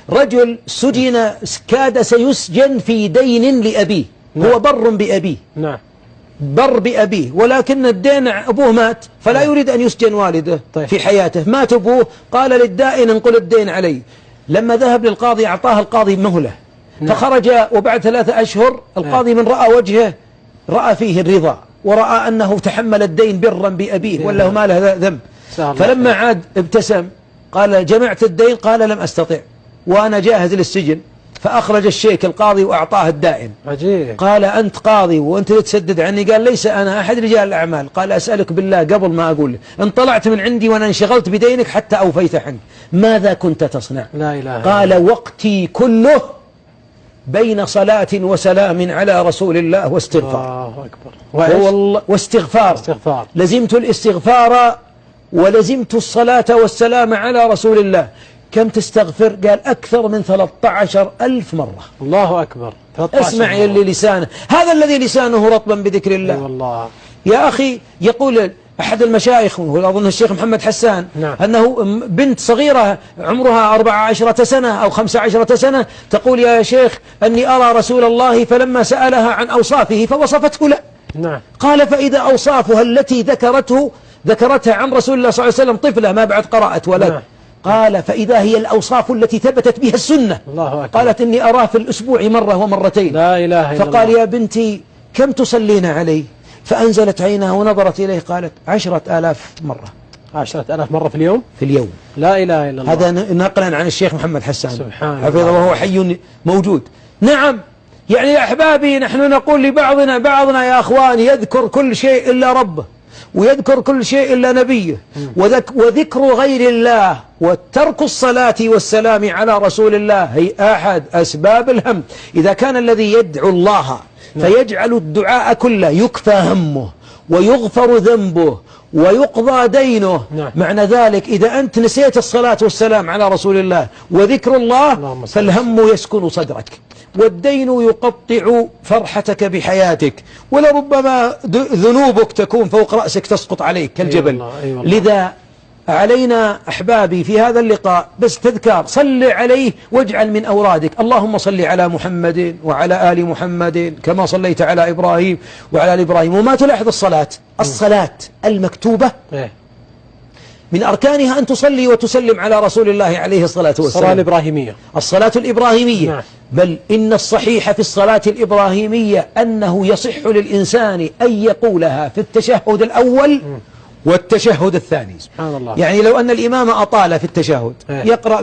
رجل سجن، كاد سيسجن في دين لأبيه. نعم. هو بر بأبيه. نعم. بر بأبيه، ولكن الدين أبوه مات، فلا يريد أن يسجن والده. طيب. في حياته مات أبوه، قال للدائن انقل الدين علي. لما ذهب للقاضي أعطاه القاضي مهلة. نعم. فخرج، وبعد 3 أشهر القاضي من رأى وجهه رأى فيه الرضا، ورأى أنه تحمل الدين برا بأبيه ولا ما له ذنب. فلما عاد ابتسم، قال جمعت الدين؟ قال لم أستطع وأنا جاهز للسجن. فأخرج الشيك القاضي وأعطاه الدائن. عجيب. قال أنت قاضي وأنت تسدد عني؟ قال ليس أنا، أحد رجال الأعمال. قال أسألك بالله قبل ما أقول إن طلعت من عندي وأنا انشغلت بدينك حتى أوفيت عنك، ماذا كنت تصنع؟ لا إله. قال وقتي كله بين صلاة وسلام على رسول الله واستغفار. الله أكبر. واستغفار. لزمت الاستغفار ولزمت الصلاة والسلام على رسول الله. كم تستغفر؟ قال أكثر من 13,000 مرة. الله أكبر. اسمع يا اللي لسانه، هذا الذي لسانه رطبا بذكر الله. والله يا أخي، يقول أحد المشايخ وهو أظن الشيخ محمد حسان، نعم. أنه بنت صغيرة عمرها 14 سنة أو 15 سنة تقول يا شيخ أني أرى رسول الله، فلما سألها عن أوصافه فوصفته له. نعم. قال فإذا أوصافها التي ذكرتها عن رسول الله صلى الله عليه وسلم، طفلة ما بعد قرأت ولد. نعم. قال فإذا هي الأوصاف التي ثبتت بها السنة. الله أكبر. قالت إني أراه في الأسبوع مرة ومرتين. لا إله إلا الله. فقال يا بنتي كم تصلين عليه؟ فأنزلت عينها ونظرت إليه قالت 10,000 مرة. 10,000 مرة في اليوم؟ في اليوم. لا إله إلا الله. هذا نقلا عن الشيخ محمد حسان سبحان حفظه الله، وهو حي موجود. نعم، يعني يا أحبابي نحن نقول لبعضنا يا أخوان يذكر كل شيء إلا ربه، ويذكر كل شيء إلا نبيه، وذكر غير الله وترك الصلاة والسلام على رسول الله هي أحد أسباب الهم. إذا كان الذي يدعو الله فيجعل الدعاء كله يكفى همه ويغفر ذنبه ويقضى دينه، معنى ذلك إذا أنت نسيت الصلاة والسلام على رسول الله وذكر الله فالهم يسكن صدرك، والدين يقطع فرحتك بحياتك، ولربما ذنوبك تكون فوق رأسك تسقط عليك كالجبل. لذا علينا أحبابي في هذا اللقاء بس تذكار، صل عليه واجعل من أورادك اللهم صل على محمد وعلى آل محمد كما صليت على إبراهيم وعلى آل إبراهيم. وما تلاحظ الصلاة المكتوبة من أركانها أن تصلي وتسلم على رسول الله عليه الصلاة والسلام. الصلاة الإبراهيمية. نعم. بل إن الصحيح في الصلاة الإبراهيمية أنه يصح للإنسان أن يقولها في التشهد الأول والتشهد الثاني. سبحان الله. يعني لو أن الإمام أطال في التشهد يقرأ